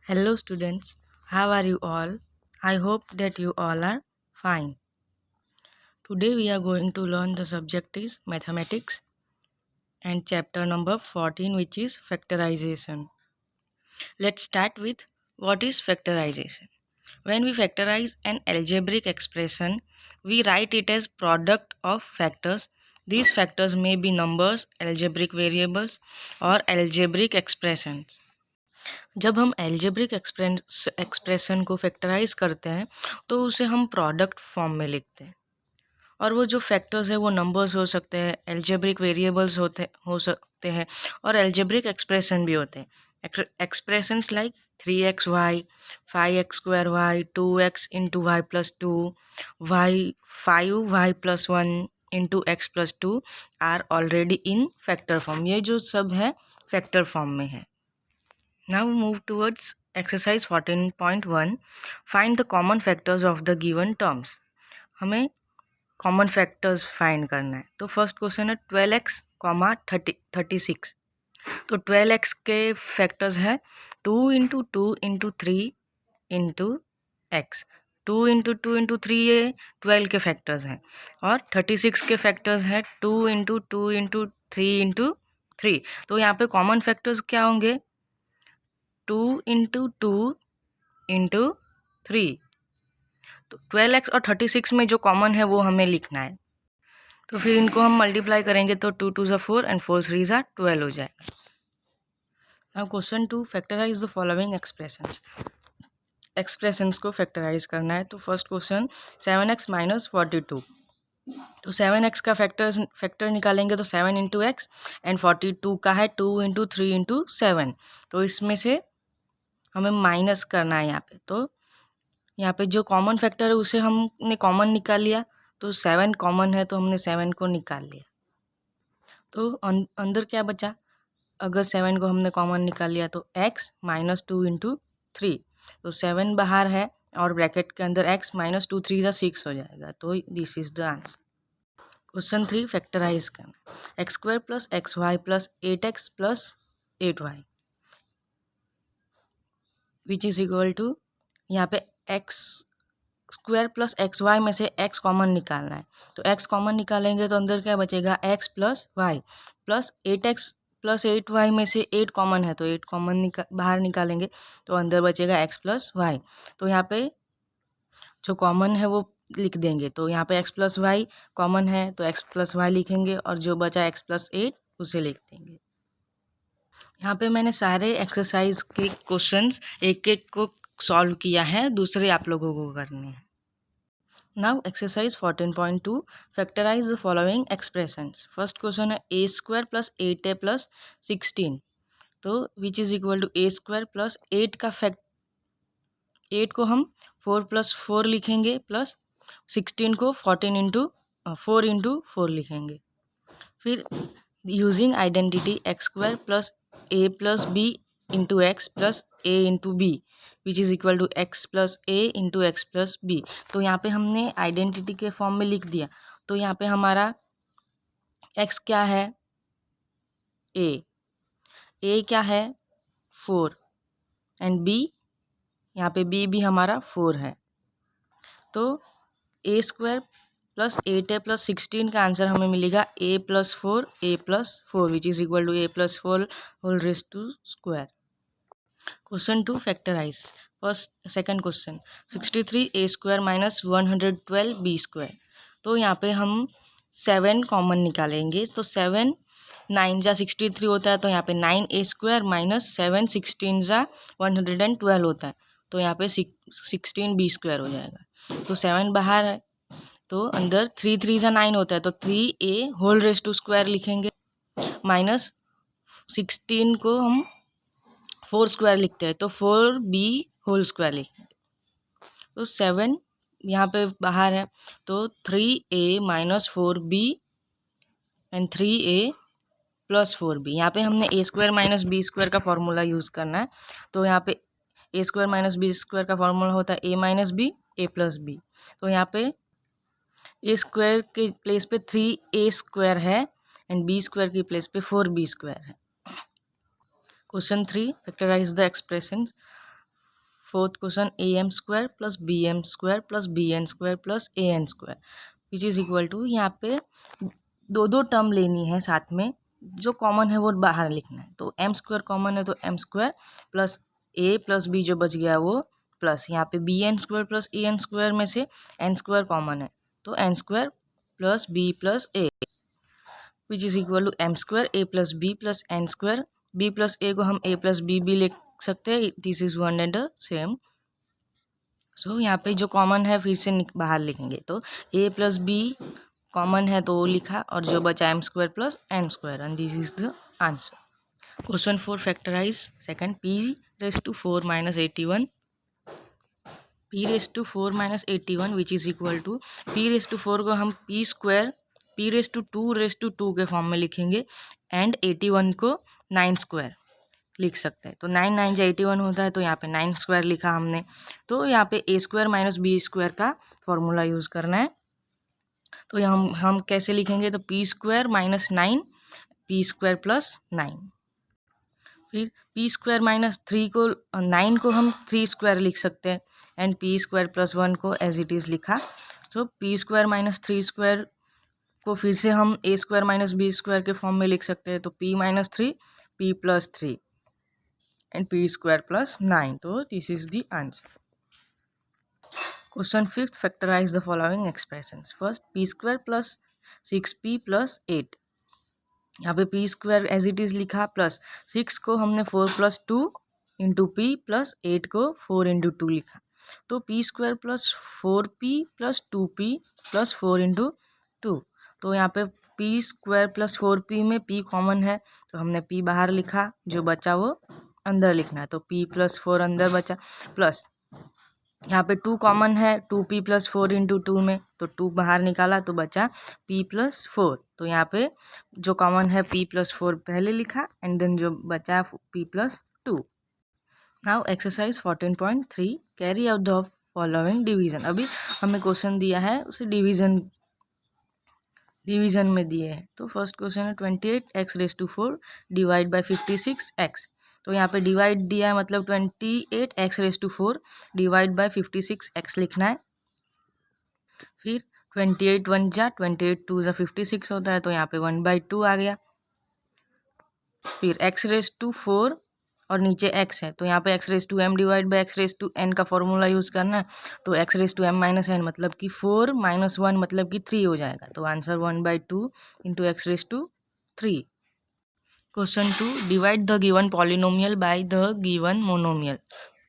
Hello students, how are you all? I hope that you all are fine. Today we are going to learn the subject is mathematics and chapter number 14 which is factorization. Let's start with what is factorization. When we factorize an algebraic expression, we write it as product of factors. These factors may be numbers, algebraic variables or algebraic expressions. जब हम algebraic expression को factorise करते हैं तो उसे हम product form में लिखते हैं और वो जो फैक्टर्स है वो नंबर्स हो सकते हैं, एल्जेब्रिक वेरिएबल्स हो सकते हैं और एल्जेब्रिक एक्सप्रेशन भी होते हैं. Expressions like 3xy, 5x² y, 2x into y plus 2, y 5y plus 1 into x plus 2 are already in factor form. ये जो सब है फैक्टर फॉर्म में है. Now move towards exercise 14.1. Find the common factors of the given terms. हमें common factors find करना है. तो फर्स्ट क्वेश्चन है 12x, 36. तो 12x के फैक्टर्स है 2 into 2 into 3 into x. 2 into 2 into 3 ये 12 के फैक्टर्स हैं और 36 के फैक्टर्स हैं 2 इंटू 2 इंटू 3 इंटू 3. तो यहाँ पे कॉमन फैक्टर्स क्या होंगे? 2 इंटू 2 इंटू 3. तो 12x और 36 में जो कॉमन है वो हमें लिखना है. तो फिर इनको हम मल्टीप्लाई करेंगे तो 2 2 4 एंड 4 3 12 हो जाएगा. Now question 2, factorize the following expressions को फैक्टराइज करना है. तो फर्स्ट क्वेश्चन 7x माइनस 42. तो 7x का फैक्टर निकालेंगे तो 7 इंटू एक्स एंड 42 का है 2 इंटू 3 इंटू 7. तो इसमें से हमें माइनस करना है यहाँ पे. तो यहाँ पे जो कॉमन फैक्टर है उसे हमने कॉमन निकाल लिया. तो 7 कॉमन है तो हमने 7 को निकाल लिया. तो अंदर क्या बचा? अगर 7 को हमने कॉमन निकाल लिया तो x माइनस 2 इंटू 3. तो 7 बाहर है और ब्रैकेट के अंदर x माइनस 2 3 6 हो जाएगा. तो this is the answer. Question 3, factorize करना. x² plus xy plus 8x plus 8y which is equal to, यहाँ पे x² प्लस xy में से x कॉमन निकालना है. तो x कॉमन निकालेंगे तो अंदर क्या बचेगा? x plus y plus 8x plus 8y में से 8 कॉमन है तो 8 कॉमन बाहर निकालेंगे तो अंदर बचेगा x प्लस वाई. तो यहाँ पे जो कॉमन है वो लिख देंगे. तो यहाँ पे x प्लस वाई कॉमन है तो x प्लस वाई लिखेंगे और जो बचा x प्लस 8 उसे लिख देंगे. यहाँ पे मैंने सारे एक्सरसाइज के क्वेश्चंस एक एक को सॉल्व किया है, दूसरे आप लोगों को करने हैं. Now exercise 14.2, factorize the following expressions. First question है a² प्लस 8a प्लस 16. तो which is equal to a² plus 8 का 8 को हम 4 प्लस 4 लिखेंगे प्लस 16 को 14 इंटू 4 इंटू 4 लिखेंगे. फिर using identity x² plus a plus b into x plus a into b which is equal to x plus a into x plus b. तो यहाँ पे हमने आइडेंटिटी के फॉर्म में लिख दिया. तो यहाँ पे हमारा x क्या है? a क्या है? 4 एंड b, यहाँ पे b भी हमारा 4 है. तो a² प्लस 8a प्लस 16 का आंसर हमें मिलेगा a plus 4 which is equal to a plus 4 whole raise to square. Question 2, factorize. Second question 63a² minus 112b². तो यहाँ पे हम 7 कॉमन निकालेंगे. तो 7 9 जा 63 होता है तो यहाँ पे 9a² माइनस 7 16 जा 112 होता है तो यहाँ पे 16b² हो जाएगा. तो 7 बाहर है तो अंदर 3 3 जा 9 होता है तो 3a whole raise to square लिखेंगे माइनस 16 को हम 4 स्क्वायर लिखते हैं तो 4b होल स्क्वायर लिखेंगे. तो 7 यहाँ पे बाहर है तो 3a minus 4b and 3a plus 4b. यहाँ पे हमने a² माइनस b² का फॉर्मूला यूज़ करना है. तो यहाँ पे a² माइनस b² का फॉर्मूला होता है a minus b a plus b. तो यहाँ पे a² के प्लेस पे 3a² है एंड b² की प्लेस पे 4b² है. Question 3, factorise the expression. Fourth question am² plus bm² plus bn² plus an² which is equal to, यहाँ पे दो दो टर्म लेनी है साथ में, जो कॉमन है वो बाहर लिखना है। तो m² कॉमन है तो m² plus a plus b जो बच गया वो प्लस यहाँ पे bn² प्लस an² में से n² कॉमन है तो n² plus b plus a which is equal to m² a plus b plus n²। b plus a को हम a प्लस b भी लिख सकते हैं, this is one and the same. So यहाँ पे जो कॉमन है फिर से बाहर लिखेंगे, तो a प्लस b कॉमन है तो वो लिखा और जो बचा m² plus n² and this is the answer. Question 4 factorise second p⁻⁴ minus 81 p⁻⁴ which is equal to p⁻⁴ को हम p²p⁻² के फॉर्म में लिखेंगे एंड 81 को 9² लिख सकते हैं। तो 9 9 जो 81 होता है तो यहाँ पे 9² लिखा हमने। तो यहाँ पे a² माइनस b² का फॉर्मूला यूज़ करना है। तो हम कैसे लिखेंगे, तो p² माइनस 9 p² प्लस 9, फिर p² माइनस 3 को 9 को हम 3² लिख सकते हैं एंड p² प्लस 1 को एज इट इज़ लिखा। तो p² माइनस 3² को फिर से हम a² माइनस b² के फॉर्म में लिख सकते हैं। तो p minus 3 p plus 3 and p² plus 9, तो this is the answer. Question 5 factorise the following expressions. First p² plus 6p plus 8, यहाँ पे p² एज इट इज़ लिखा प्लस 6 को हमने 4 प्लस 2 इंटू p प्लस 8 को 4 इंटू 2 लिखा। तो p² plus 4p plus 2p plus 4 into 2, तो यहाँ पे p² प्लस 4p में p कॉमन है तो हमने p बाहर लिखा, जो बचा वो अंदर लिखना है। तो p प्लस 4 अंदर बचा प्लस यहाँ पे 2 कॉमन है 2p प्लस 4 इंटू 2 में, तो 2 बाहर निकाला तो बचा p प्लस 4। तो यहाँ पे जो कॉमन है p प्लस 4 पहले लिखा एंड देन जो बचा p plus 2। Now exercise 14.3 carry out the following division. अभी हमें क्वेश्चन दिया है उसे डिवीजन में दिए हैं। तो फर्स्ट क्वेश्चन है 28x⁴ डिवाइड बाई 56x। तो यहाँ पे डिवाइड दिया है मतलब 28x⁴ डिवाइड बाई 56x लिखना है। फिर 28 1 जा 28 2 जा 56 होता है तो यहाँ पे 1/2 आ गया। फिर x⁴ और नीचे x है तो यहाँ पे x⁴m डिवाइड बाई x⁴n का फॉर्मूला यूज़ करना है। तो x⁴m माइनस n मतलब कि 4 माइनस 1 मतलब कि 3 हो जाएगा। तो answer 1/2 into x⁴3। Question 2 divide the given polynomial by the given monomial.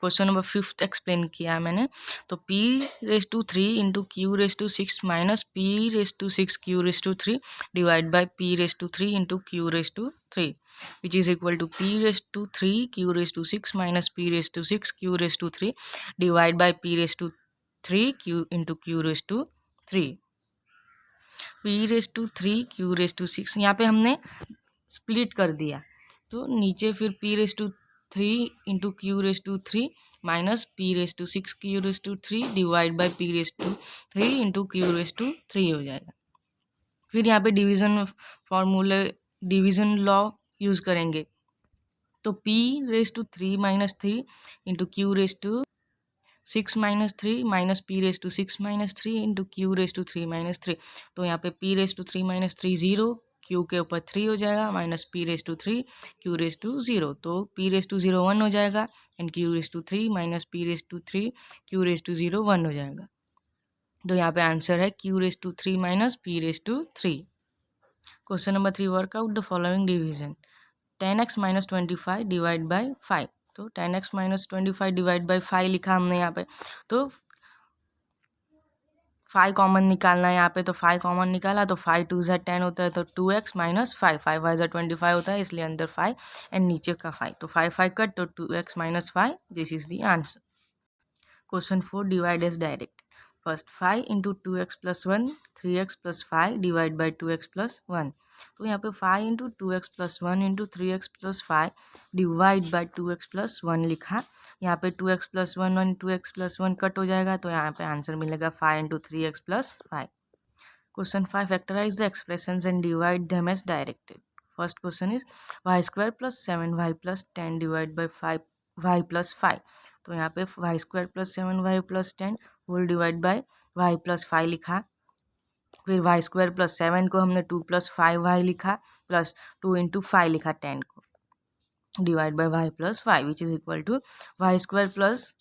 Question number 5 explain किया मैंने। तो p⁻³ into q⁻6 minus p⁻6 q⁻3 divide by p⁻3 into q⁻3 which is equal to p⁻3 q⁻6 minus p⁻6 q⁻3 divide by p⁻3 q into q⁻3। p⁻3 q⁻6 यहाँ पे हमने split कर दिया तो नीचे फिर p⁻3 into q⁻3 minus p⁻6 q⁻3 divide by p⁻3 into q⁻3 हो जाएगा। फिर यहाँ पे डिवीजन लॉ यूज़ करेंगे। तो p⁻3 minus 3 into q⁻6 minus 3 minus p⁻6 minus 3 into q⁻3 minus 3। तो यहाँ पे p⁻3 माइनस 3 0, q के ऊपर 3 हो जाएगा माइनस p⁻3 q⁻0, तो p⁻0 1 हो जाएगा and q⁻3 minus p⁻3 q⁻0 1 हो जाएगा। तो यहाँ पे आंसर है q⁻3 minus p⁻3। Question number 3 workout the following division. 10x minus 25 divide by 5। तो 10x माइनस 25 डिवाइड बाई 5 लिखा हमने यहाँ पे। तो 5 कॉमन निकालना है यहाँ पे, तो 5 कॉमन निकाला तो 5 2 ज़ा 10 होता है तो 2x माइनस 5 5 5 ज़ा 25 होता है इसलिए अंदर 5 एंड नीचे का 5, तो 5 5 कट तो 2x minus 5, this is the answer. Question 4 divide as direct. First 5 into 2x plus 1 3x plus 5 divide by 2x plus 1। तो यहाँ पे 5 into 2x plus 1 into 3x plus 5 divide by 2x plus 1 लिखा। यहाँ पे 2x plus 1 और 2x plus 1 cut हो जाएगा तो यहाँ पे आंसर मिलेगा 5 into 3x plus 5। Question 5 factorise the expressions and divide them as directed. First question is y² plus 7y plus 10 divide by 5 y plus 5। तो यहाँ पे y square plus 7y plus 10 whole divide by y plus 5 लिखा। फिर Y square plus 7 को हमने 2 plus 5y लिखा, plus 2 into 5 लिखा 10 को, divide by y plus 5 which is equal to y square plus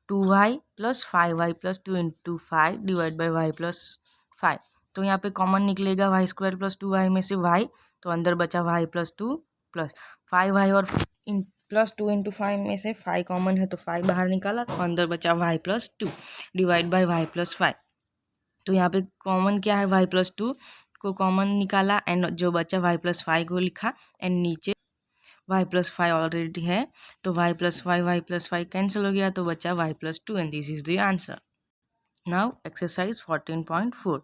2y plus 5y plus 2 into 5 divide by y plus 5। तो यहाँ पे कॉमन निकलेगा वाई स्क्वायर प्लस 2y में से y, तो अंदर बचा y प्लस 2 प्लस 5y और प्लस 2 इंटू 5 में से 5 कॉमन है तो 5 बाहर निकाला, तो अंदर बचा y plus 2 divide by y plus 5। तो यहाँ पे कॉमन क्या है, y प्लस 2 को कॉमन निकाला एंड जो बचा y प्लस 5 को लिखा एंड नीचे y प्लस 5 ऑलरेडी है तो y प्लस 5 कैंसिल हो गया तो बचा y plus 2 and this is the answer. Now exercise 14.4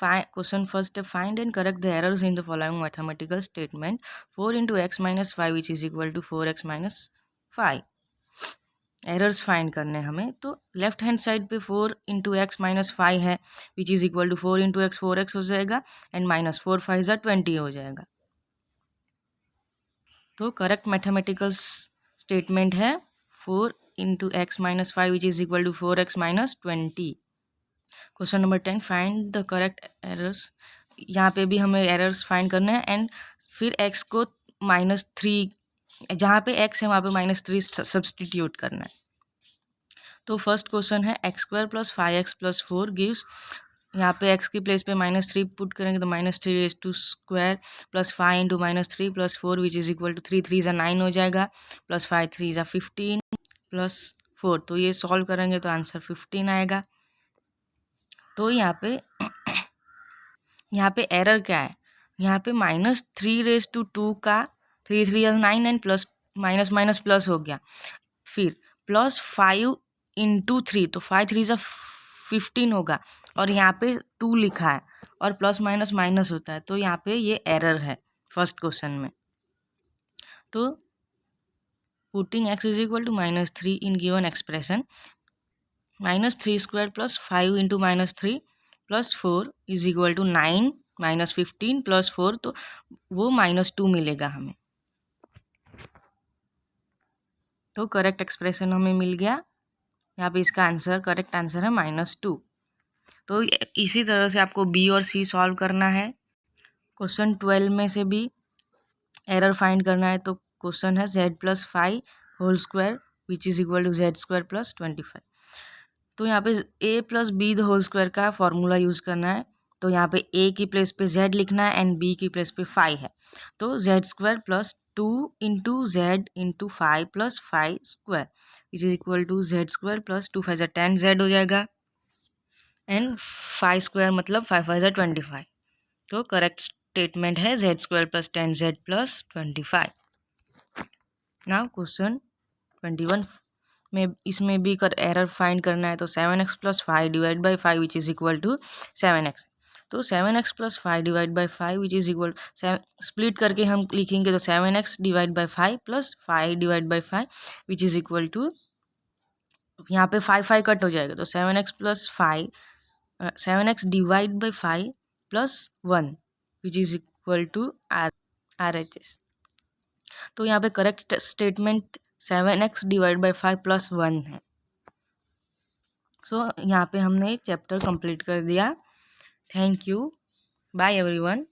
question first, find and correct the errors in the following mathematical statement 4 into x minus 5 which is equal to 4x minus 5। Errors find करने हमें, तो left hand side पे 4 into x minus 5 है which is equal to 4 into x 4x हो जाएगा and minus 4 5 20 हो जाएगा। तो करेक्ट मैथमेटिकल स्टेटमेंट है 4 into x minus 5 which is equal to 4x minus 20। Question number 10, find the correct errors. यहाँ पे भी हमें एरर्स फाइंड करने हैं एंड फिर x को -3, जहाँ पे x है वहाँ पे -3 सब्सटीट्यूट करना है। तो फर्स्ट क्वेश्चन है x square plus 5x plus 4 gives, यहाँ पे x की प्लेस पे -3 पुट करेंगे तो -3 raise to square plus 5 into -3 plus 4 which is equal to 3 3 ज़ा 9 हो जाएगा, प्लस 5 3 ज़ा 15 प्लस 4, तो ये सॉल्व करेंगे तो आंसर 15 आएगा। तो यहाँ पे एरर क्या है, यहाँ पे -3 रेज टू 2 का 3 3 ज़ा 9 and plus minus minus plus हो गया, फिर प्लस 5 इंटू 3 तो 5 3 ज़ा 15 होगा और यहाँ पे 2 लिखा है और प्लस माइनस माइनस होता है, तो यहाँ पे ये एरर है फर्स्ट क्वेश्चन में। तो putting x is equal to -3 in given expression, -3 square plus 5 into -3 plus 4 is equal to 9 -15 plus 4, तो वो -2 मिलेगा हमें। तो करेक्ट एक्सप्रेशन हमें मिल गया, यहाँ पे इसका आंसर करेक्ट आंसर है -2। तो इसी तरह से आपको बी और सी सॉल्व करना है। क्वेश्चन 12 में से भी एरर फाइंड करना है, तो क्वेश्चन है z plus 5 whole square which is equal to z square plus 25। तो यहाँ पे a plus b the whole square का फॉर्मूला यूज़ करना है, तो यहाँ पे a की प्लेस पे z लिखना है एंड b की प्लेस पे 5 है, तो z square plus 2 into z into 5 plus 5 square which is equal to z square plus 2 5 10z हो जाएगा एंड 5 स्क्वायर मतलब 5 5 25। तो करेक्ट स्टेटमेंट है z square plus 10z plus 25। Now question 21 में इसमें भी एरर फाइंड करना है, तो 7x plus 5 divide by 5 which is equal to 7x। तो 7x plus 5 divide by 5 which is equal, split करके हम लिखेंगे तो 7x divide by 5 plus 5 divide by 5 which is equal to, यहाँ पे 5 5 कट हो जाएगा तो 7x plus 5 7x divide by 5 plus 1 which is equal to RHS। तो यहाँ पे correct statement 7x divide by 5 plus 1 है। सो यहाँ पे हमने चैप्टर कंप्लीट कर दिया। Thank you, bye everyone.